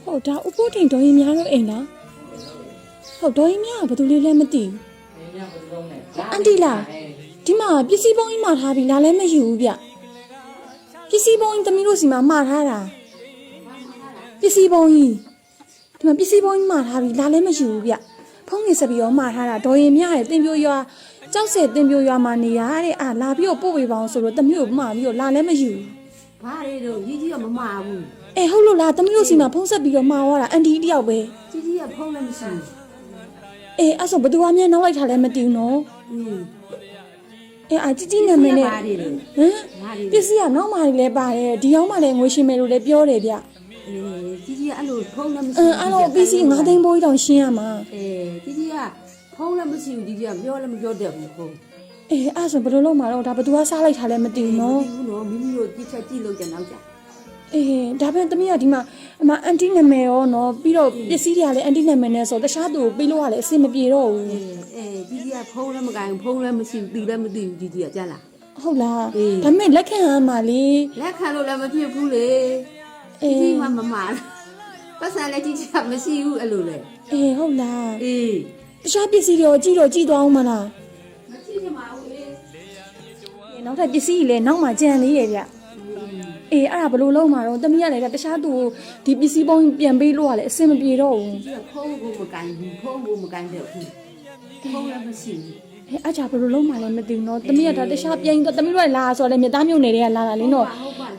ဟုတ်ဒါဥပိုးတင်ဒေါ်ရင်များတော့အိမ်လားဟုတ်ဒေါ်ရင်များကဘာလို့လဲလည်းမသိဘူးအန်တီလားဒီမှာပစ္စည်းပုံးကြီးမှာထားပြီးလာလည်းမယူဘူးဗျပစ္စည်းပုံးကြီးသမီးတို့စီမှာမှာထားတာပစ္စည်းပုံးကြီးဒီမှာပစ္စည်းပုံးကြီးမှာထားပြီးလာလည်းမယူဘူးဗျဖုန်းနေဆက်ပြီးတော့မှာထားတာဒေါ်ရင်များရဲ့တင်ပြိုရွာကြောက်ဆက်တင်ပြိုရွာမှာနေရတဲ့အာလာပြီးတော့ပို့ပေးပါအောင်ဆိုတော့သမီးတို့မှာပြီးတော့လာလည်းမယူဘူး ဘာတွေတော့ကြီးကမမှားဘူး အေးဟုတ်လို့လားသမီးတို့စီမှာဖုန်းဆက်ပြီးတော့မှာသွားတာအန်တီတယောက်ပဲ ကြီးကဖုန်းလည်းမရှိဘူး အေးအဲ့ဆိုဘယ်သူမှမျက်နှာလိုက်ထားလဲမသိဘူးနော်အေးအជីနာမည်နဲ့ဟမ်ပစ္စည်းကနောက်မှလည်းပါတယ်ဒီရောက်မှလည်းငွေရှင်မယ်လို့လည်းပြောတယ်ဗျကြီးကအဲ့လိုဖုန်းလည်းမရှိအဲ့လိုပစ္စည်း9သိန်းဘိုးတောင်ရှင်းရမှာကြီးကဖုန်းလည်းမရှိဘူးကြီးကပြောလည်းမပြောတတ်ဘူးဖုန်းအေးအဲ့ဆိုဘယ်လိုလုပ်မှာတော့ဒါဘယ်သူကစားလိုက်ထားလဲမသိဘူးနော်မိမိတို့ကြည့်ချက်ကြည့်လို့ကြနောက်ကြအေးဒါပေမဲ့သမီးကဒီမှာအမအန်တီနာမည်ရောနော်ပြီးတော့ပစ္စည်းတွေကလည်းအန်တီနာမည်နဲ့ဆိုတခြားသူကိုပေးလို့ရလဲအဆင်မပြေတော့ဘူးကြီးကဖုန်းလည်းမကင်ဖုန်းလည်းမရှိဘူးတီလည်းမသိဘူးကြီးကကြားလားဟုတ်လားဒါပေမဲ့လက်ခံရမှာလေလက်ခံလို့လည်းမဖြစ်ဘူးလေကြီးမှမမှားပတ်စံလည်းကြီးကမရှိဘူးအဲ့လိုလေအေးဟုတ်လားတခြားပစ္စည်းတွေကြည့်တော့ကြည့်သွားအောင်မလားမကြည့်ချင်ပါဘူးလေနောက်ထပ်ပစ္စည်းကြီးလည်းနောက်မှကြံသေးရဲ့ဗျအေးအဲ့ဒါဘယ်လိုလုပ်မှာတော့တမီးကလည်းတခြားသူဒီပစ္စည်းပုံးပြန်ပေးလို့ရလဲအဆင်မပြေတော့ဘူးဖုန်းကိုမကင်ဘူးဖုန်းကိုမကင်တဲ့ဘူးဖုန်းလည်းမရှိဘူးအေးအဲ့ဒါဘယ်လိုလုပ်မှာလဲမသိဘူးနော်တမီးကဒါတခြားပြန်တော့တမီးတို့လာဆိုတော့လည်းမြေသားမြုပ်နေတဲ့ကလာတာလေနော်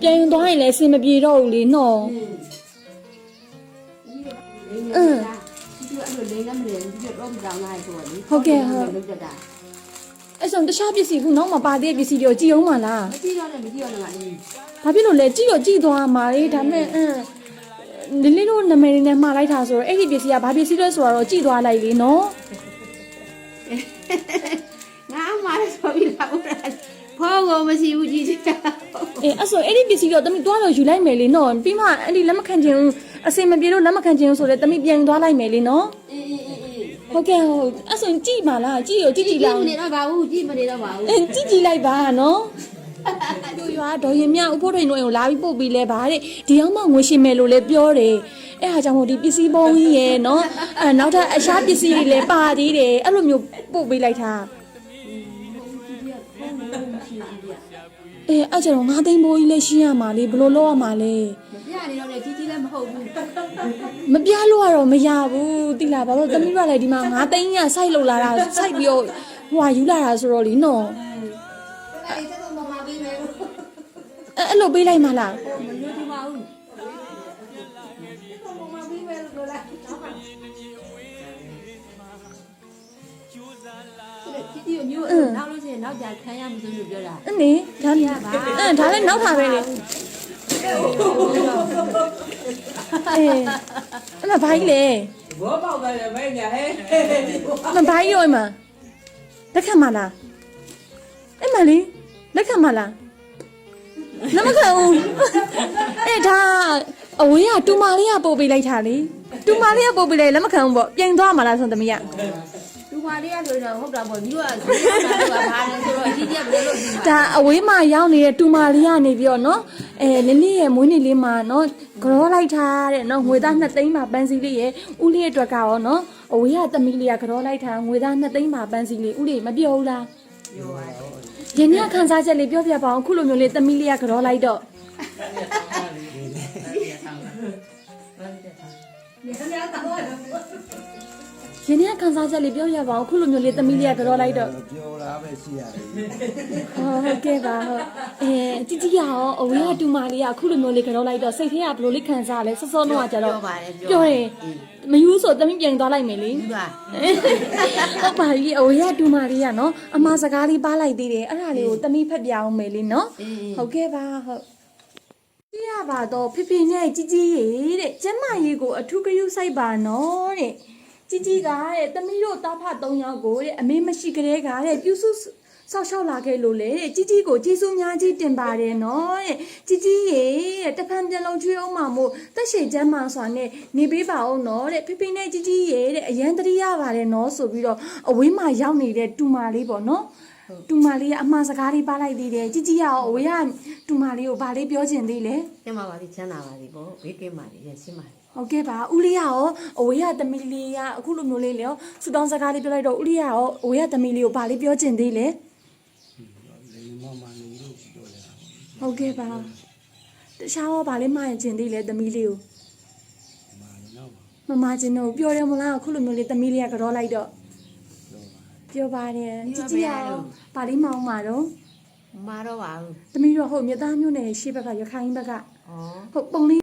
ပြန်ရင်သွားရင်လည်းအဆင်မပြေတော့ဘူးလေနော်ဒီအဲ့လိုလေးလည်းမလဲဒီတော့ကြောင်လိုက်ဆိုတော့လေဟုတ်ကဲ့ဟုတ်အဲ့ဆိုတခြားပစ္စည်းခုနောက်မှပါသေးတဲ့ပစ္စည်းတွေကြည့်အောင်မလားမကြည့်တော့လည်းမကြည့်တော့လည်းဘာဖြစ်လို့လဲကြည့်တော့ကြည့်သွားမှာလေဒါမဲ့လင်းတို့နာမည်လေးနဲ့မှားလိုက်တာဆိုတော့အဲ့ဒီပစ္စည်းကဘာပစ္စည်းလဲဆိုတော့ကြည့်သွားလိုက်လေနော်ငါမှားဆိုပြီးလာဦးတယ်ဖုန်းကိုမရှိဘူးကြည့်ချင်အေးအဲ့ဆိုအဲ့ဒီပစ္စည်းတော့တမီးသွားတော့ယူလိုက်မယ်လေနော်ပြီးမှအဲ့ဒီလက်မခံခြင်းအစင်မပြေလို့လက်မခံခြင်းဆိုလဲတမီးပြန်သွားလိုက်မယ်လေနော်ဟုတ်ကဲ့ဟုတ်အဲ့ဆိုကြည့်ပါလားကြည့်ရောကြည့်လားမနေတော့ပါဘူးကြည့်မနေတော့ပါဘူးကြည့်လိုက်ပါနော်တို့ရွာဒေါ်ရင်မြဥဖို့ထိန်တို့အိမ်ကိုလာပြီးပို့ပြီးလဲပါတဲ့ဒီရောက်မှငွေရှင်မယ်လို့လဲပြောတယ်အဲ့ဟာကြောင့်မို့ဒီပစ္စည်းပုံးကြီးရယ်နော်နောက်ထပ်အရှားပစ္စည်းတွေလည်းပါသေးတယ်အဲ့လိုမျိုးပို့ပေးလိုက်တာအဲ့ကျတော့9သိန်းဘိုးကြီးလည်းရှင်းရမှာလေဘယ်လိုလုပ်ရမှာလဲမပြနေတော့လေကြီးလည်းမဟုတ်ဘူးမပြလို့ကတော့မရဘူးတိလာဘာလို့သမီးတို့လည်းဒီမှာ9သိန်းညစိုက်လောက်လာတာစိုက်ပြီးတော့ဟိုဟာယူလာတာဆိုတော့လीနော်အဲ့လိုပေးလိုက်မလားမလို့ဒီမှာဦးဒီမျိုးနောက်လို့ရှိရင်နောက်ကြခံရမှာဆိုလို့ပြောတာအနေဒါဒါလည်းနောက်ပါပဲလေအဲ့မဘာကြီးလေဘောပေါက်တယ်ပဲညာဟဲ့မဘာကြီးရောအမလက်ခံမလားအဲ့မလေးလက်ခံမလားနမခံဦးအဲ့ဒါအဝေးကတူမာလေးကပို့ပေးလိုက်တာလေတူမာလေးကပို့ပေးလိုက်လက်မခံဘူးပေါ့ပြန်သွားမှာလားဆိုသမီးကတူမာလေးကဆိုတော့ဟုတ်တာပေါ့ညီကဘာလဲဆိုတော့အကြီးကြီးဘယ်လိုလုပ်ဒီမှာဒါအဝေးမှာရောက်နေတဲ့တူမာလေးကနေပြီးတော့နော်နင်းလေးရဲ့မွေးနေ့လေးမှာနော်ကြောလိုက်ထားတဲ့နော်ငွေသား2သိန်းမှာပန်းစည်းလေးရဲ့ဦးလေးအတွက်ကရောနော်အဝေးကသမီးလေးကကြောလိုက်ထားငွေသား2သိန်းမှာပန်းစည်းလေးဦးလေးမပြောဘူးလားပြောပါတယ်ဒီနေ့ခန်းစားချက်လေးပြောပြပါအောင်ခုလိုမျိုးလေးသမီးလေးကကြောလိုက်တော့ဒီနေ့ခန်းစားချက်လေးပြောပြပါအောင်ခုလိုမျိုးလေးသမီးလေးကကြောလိုက်တော့ပြောတာပဲရှိရတယ်ဟုတ်ကဲ့ပါဟုတ်ជីជីရောအဝေးကတူမလေးကခုလိုမျိုးလေးကြောလိုက်တော့စိတ်ထဲကဘယ်လိုလေးခံစားလဲစောစောတော့ကကြတော့ပြောတယ်မယူဆိုသမီးပြန်သွားလိုက်မယ်လေဟုတ်ပါပြီအဝေးကတူမလေးကနော်အမစကားလေးပါလိုက်သေးတယ်အဲ့ဒါလေးကိုသမီးဖက်ပြအောင်မယ်လေနော်ဟုတ်ကဲ့ပါဟုတ်ကြည့်ရပါတော့ဖေဖေနဲ့ជីជីရေတဲ့ကျမကြီးကိုအထူးဂရုစိုက်ပါနော်တဲ့ជីជីကတဲ့သမီးတို့တားဖ3ယောက်ကိုတဲ့အမေမရှိကလေးကတဲ့ပြုစုဆောက်ရှောက်လာခဲ့လို့လေတဲ့ជីជីကိုကျေးဇူးများကြီးတင်ပါတယ်နော်တဲ့ជីជីရေတဲ့တဖန်ပြန်လုံးချွေးအောင်မှာမို့တက်ရှိချမ်းမှစွာနဲ့နေပေးပါအောင်နော်တဲ့ဖေဖေနဲ့ជីជីရေတဲ့အရန်တရိရပါတယ်နော်ဆိုပြီးတော့အဝေးမှာရောက်နေတဲ့တူမာလေးပေါ့နော် တူမလေးကအမှားစကားလေးပါလိုက်သေးတယ်ជីជីရအောင်အဝေးကတူမလေးကိုဗာလေးပြောချင်သေးလဲ ကျမပါသည်ချမ်းသာပါသည်ပေါ့ဘေးကင်းပါသည်ရရှိပါသည် ဟုတ်ကဲ့ပါဦးလေးကရောအဝေးကသမီးလေးကအခုလိုမျိုးလေးလေဆူတောင်းစကားလေးပြောလိုက်တော့ဦးလေးကရောအဝေးကသမီးလေးကိုဗာလေးပြောချင်သေးလဲ လေမမနေလို့ပြောတယ် ဟုတ်ကဲ့ပါတခြားရောဗာလေးမှားရင်ချင်သေးလဲသမီးလေးကို မာနေတော့ မမချင်းတို့ပြောတယ်မလားအခုလိုမျိုးလေးသမီးလေးကကြောလိုက်တော့ပြောပါတယ်ជីជីရအောင်ဗာလေးမောင်းမှာတော့ မတော့ပါဘူး သမီးတို့ဟုတ်မြသားမျိုးနယ်ရှေ့ဘက်ကရခိုင်ဘက်က ဩ ဟုတ်ပုံလေး